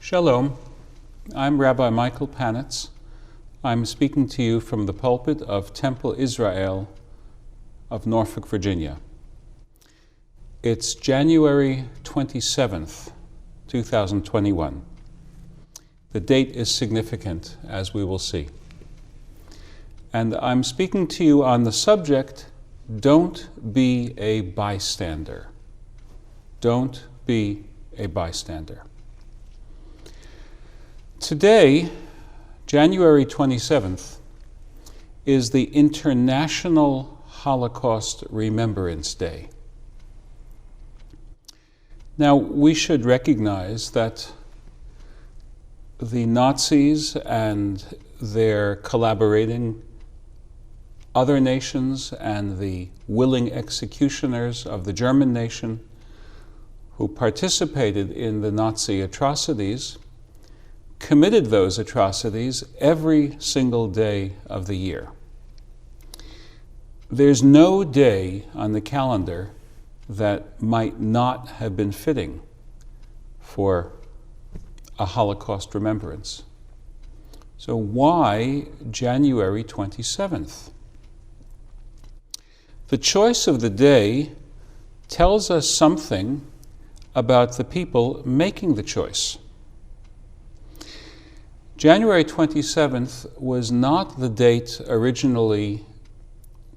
Shalom, I'm Rabbi Michael Panitz. I'm speaking to you from the pulpit of Temple Israel of Norfolk, Virginia. It's January 27th, 2021. The date is significant, as we will see. And I'm speaking to you on the subject, don't be a bystander. Don't be a bystander. Today, January 27th, is the International Holocaust Remembrance Day. Now, we should recognize that the Nazis and their collaborating other nations and the willing executioners of the German nation who participated in the Nazi atrocities committed those atrocities every single day of the year. There's no day on the calendar that might not have been fitting for a Holocaust remembrance. So why January 27th? The choice of the day tells us something about the people making the choice. January 27th was not the date originally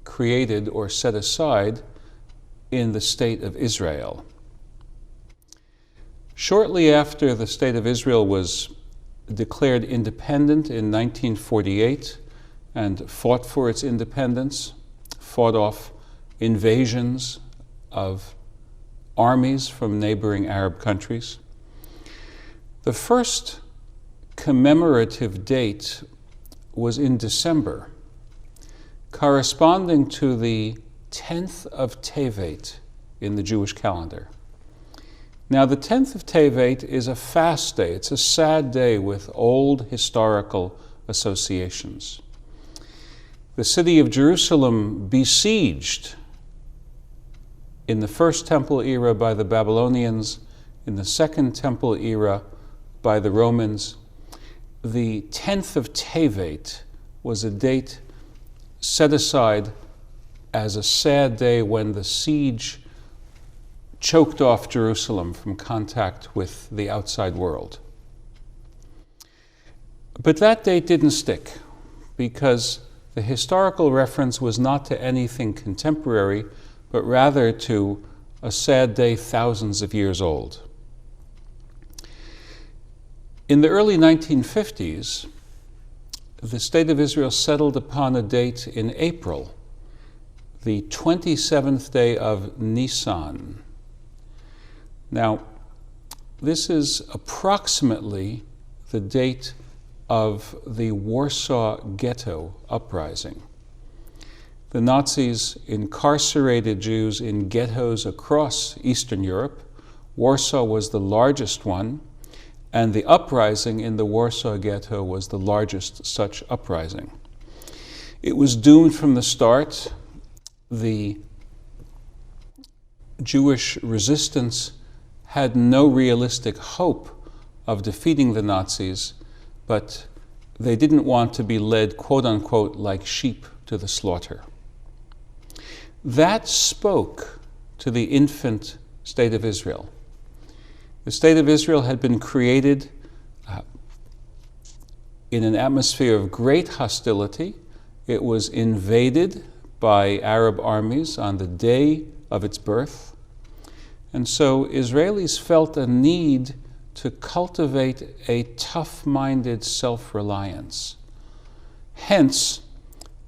created or set aside in the State of Israel. Shortly after the State of Israel was declared independent in 1948 and fought for its independence, fought off invasions of armies from neighboring Arab countries, the first commemorative date was in December, corresponding to the 10th of Tevet in the Jewish calendar. Now, the 10th of Tevet is a fast day. It's a sad day with old historical associations. The city of Jerusalem besieged in the First Temple era by the Babylonians, in the Second Temple era by the Romans. The 10th of Tevet was a date set aside as a sad day when the siege choked off Jerusalem from contact with the outside world. But that date didn't stick because the historical reference was not to anything contemporary, but rather to a sad day thousands of years old. In the early 1950s, the State of Israel settled upon a date in April, the 27th day of Nisan. Now, this is approximately the date of the Warsaw Ghetto uprising. The Nazis incarcerated Jews in ghettos across Eastern Europe. Warsaw was the largest one, and the uprising in the Warsaw Ghetto was the largest such uprising. It was doomed from the start. The Jewish resistance had no realistic hope of defeating the Nazis, but they didn't want to be led, quote unquote, like sheep to the slaughter. That spoke to the infant State of Israel. The State of Israel had been created in an atmosphere of great hostility. It was invaded by Arab armies on the day of its birth. And so Israelis felt a need to cultivate a tough-minded self-reliance. Hence,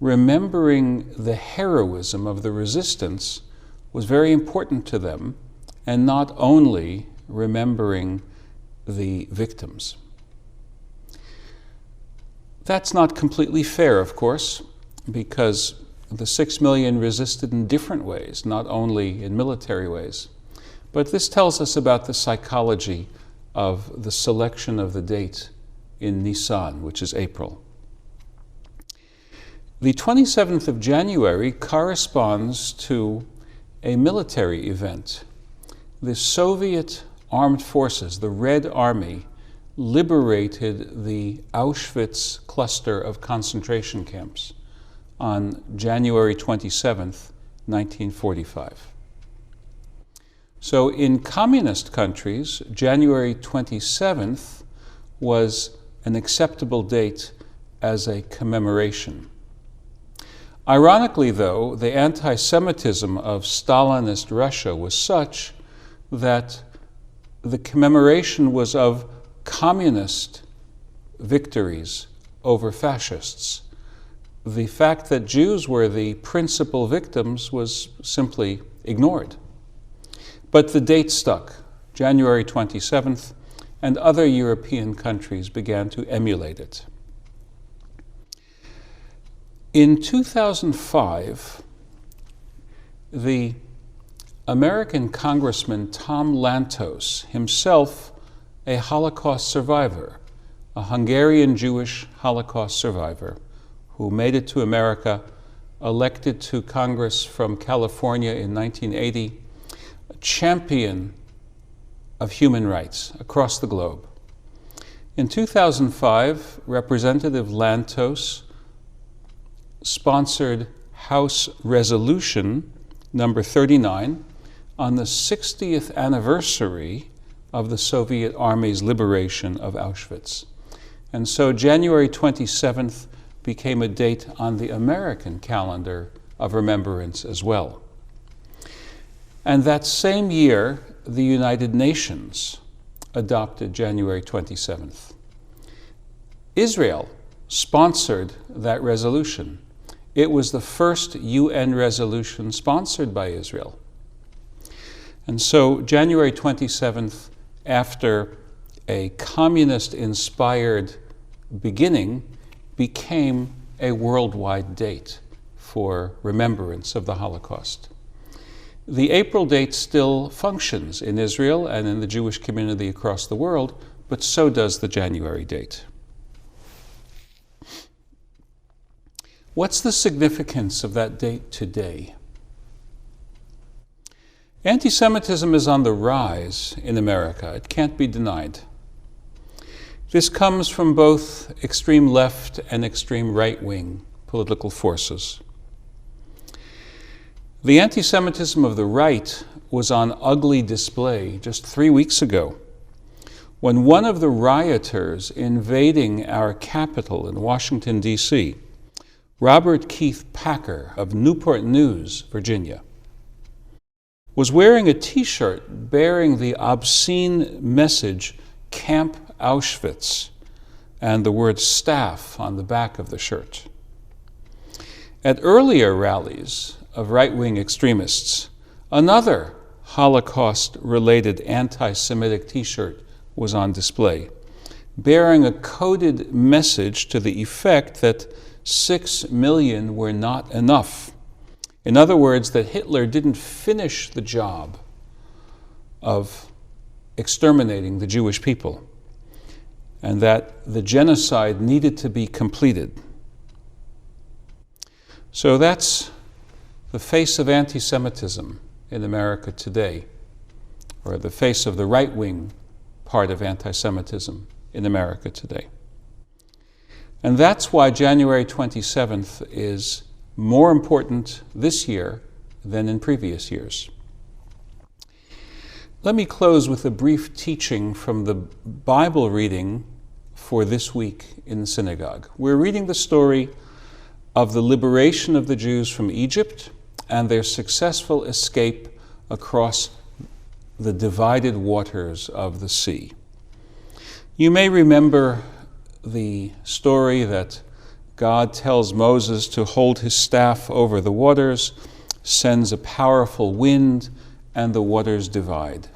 remembering the heroism of the resistance was very important to them, and not only remembering the victims. That's not completely fair, of course, because the 6 million resisted in different ways, not only in military ways. But this tells us about the psychology of the selection of the date in Nisan, which is April. The 27th of January corresponds to a military event. The Soviet armed forces, the Red Army, liberated the Auschwitz cluster of concentration camps on January 27th, 1945. So in communist countries, January 27th was an acceptable date as a commemoration. Ironically, though, the anti-Semitism of Stalinist Russia was such that the commemoration was of communist victories over fascists. The fact that Jews were the principal victims was simply ignored. But the date stuck, January 27th, and other European countries began to emulate it. In 2005, the American Congressman Tom Lantos, himself a Holocaust survivor, a Hungarian Jewish Holocaust survivor who made it to America, elected to Congress from California in 1980, a champion of human rights across the globe. In 2005, Representative Lantos sponsored House Resolution number 39 on the 60th anniversary of the Soviet Army's liberation of Auschwitz. And so January 27th became a date on the American calendar of remembrance as well. And that same year, the United Nations adopted January 27th. Israel sponsored that resolution. It was the first UN resolution sponsored by Israel. And so January 27th, after a communist-inspired beginning, became a worldwide date for remembrance of the Holocaust. The April date still functions in Israel and in the Jewish community across the world, but so does the January date. What's the significance of that date today? Anti-Semitism is on the rise in America. It can't be denied. This comes from both extreme left and extreme right-wing political forces. The anti-Semitism of the right was on ugly display just 3 weeks ago when one of the rioters invading our Capitol in Washington, D.C., Robert Keith Packer of Newport News, Virginia, was wearing a t-shirt bearing the obscene message, Camp Auschwitz, and the word staff on the back of the shirt. At earlier rallies of right-wing extremists, another Holocaust-related anti-Semitic t-shirt was on display, bearing a coded message to the effect that 6 million were not enough. In other words, that Hitler didn't finish the job of exterminating the Jewish people, and that the genocide needed to be completed. So that's the face of anti-Semitism in America today, or the face of the right-wing part of anti-Semitism in America today. And that's why January 27th is more important this year than in previous years. Let me close with a brief teaching from the Bible reading for this week in the synagogue. We're reading the story of the liberation of the Jews from Egypt and their successful escape across the divided waters of the sea. You may remember the story that God tells Moses to hold his staff over the waters, sends a powerful wind, and the waters divide.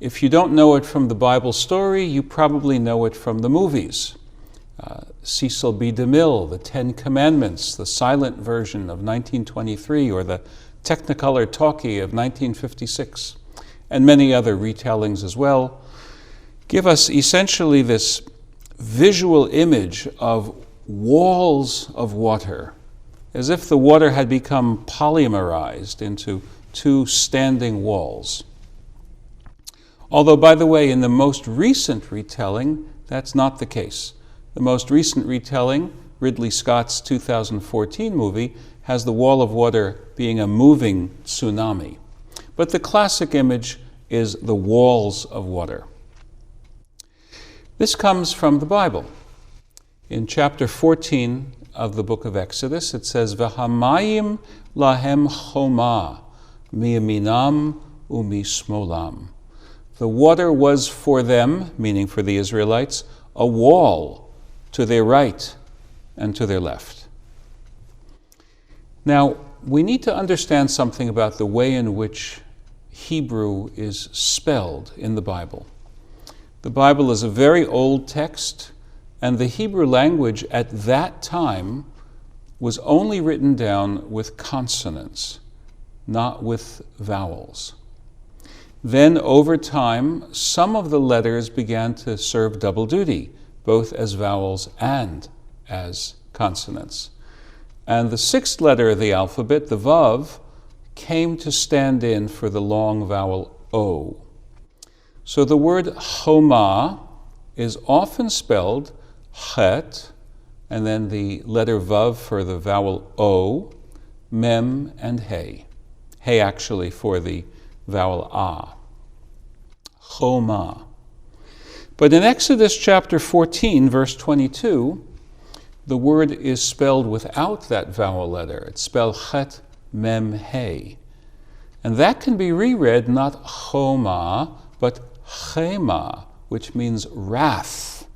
If you don't know it from the Bible story, you probably know it from the movies. Cecil B. DeMille, The Ten Commandments, the silent version of 1923, or the Technicolor talkie of 1956, and many other retellings as well, give us essentially this visual image of walls of water, as if the water had become polymerized into two standing walls. Although, by the way, in the most recent retelling, that's not the case. The most recent retelling, Ridley Scott's 2014 movie, has the wall of water being a moving tsunami. But the classic image is the walls of water. This comes from the Bible. In chapter 14 of the book of Exodus, it says, V'hamayim lahem choma, miyaminam umismolam. The water was for them, meaning for the Israelites, a wall to their right and to their left. Now, we need to understand something about the way in which Hebrew is spelled in the Bible. The Bible is a very old text, and the Hebrew language at that time was only written down with consonants, not with vowels. Then, over time, some of the letters began to serve double duty, both as vowels and as consonants. And the sixth letter of the alphabet, the Vav, came to stand in for the long vowel O. So the word choma is often spelled chet, and then the letter Vav for the vowel O, mem, and hey. Hey actually for the vowel ah. Choma. But in Exodus chapter 14, verse 22, the word is spelled without that vowel letter. It's spelled chet, mem, hey. And that can be reread not choma, but chema, which means wrath.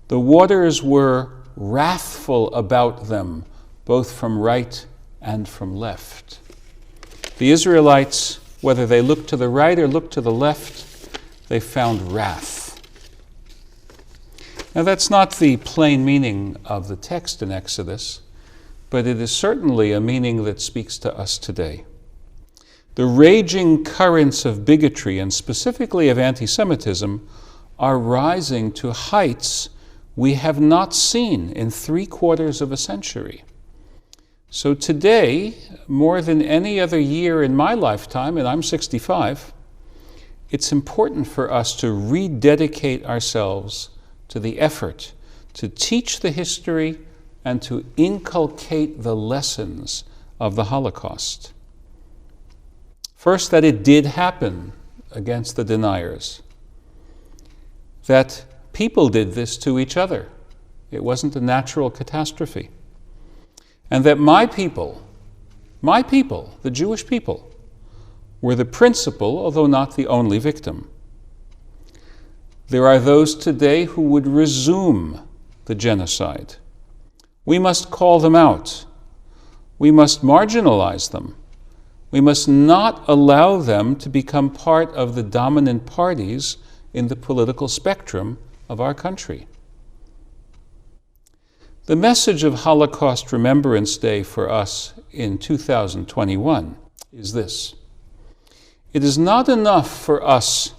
The waters were wrathful about them, both from right and from left. The Israelites, whether they looked to the right or looked to the left, they found wrath. Now, that's not the plain meaning of the text in Exodus, but it is certainly a meaning that speaks to us today. The raging currents of bigotry, and specifically of anti-Semitism, are rising to heights we have not seen in 3/4 of a century. So today, more than any other year in my lifetime, and I'm 65, it's important for us to rededicate ourselves to the effort to teach the history and to inculcate the lessons of the Holocaust. First, that it did happen against the deniers, that people did this to each other. It wasn't a natural catastrophe. And that my people, the Jewish people, were the principal, although not the only victim. There are those today who would resume the genocide. We must call them out. We must marginalize them. We must not allow them to become part of the dominant parties in the political spectrum of our country. The message of Holocaust Remembrance Day for us in 2021 is this: it is not enough for us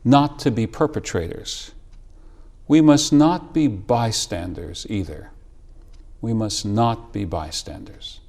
not to be perpetrators. We must not be bystanders either. We must not be bystanders.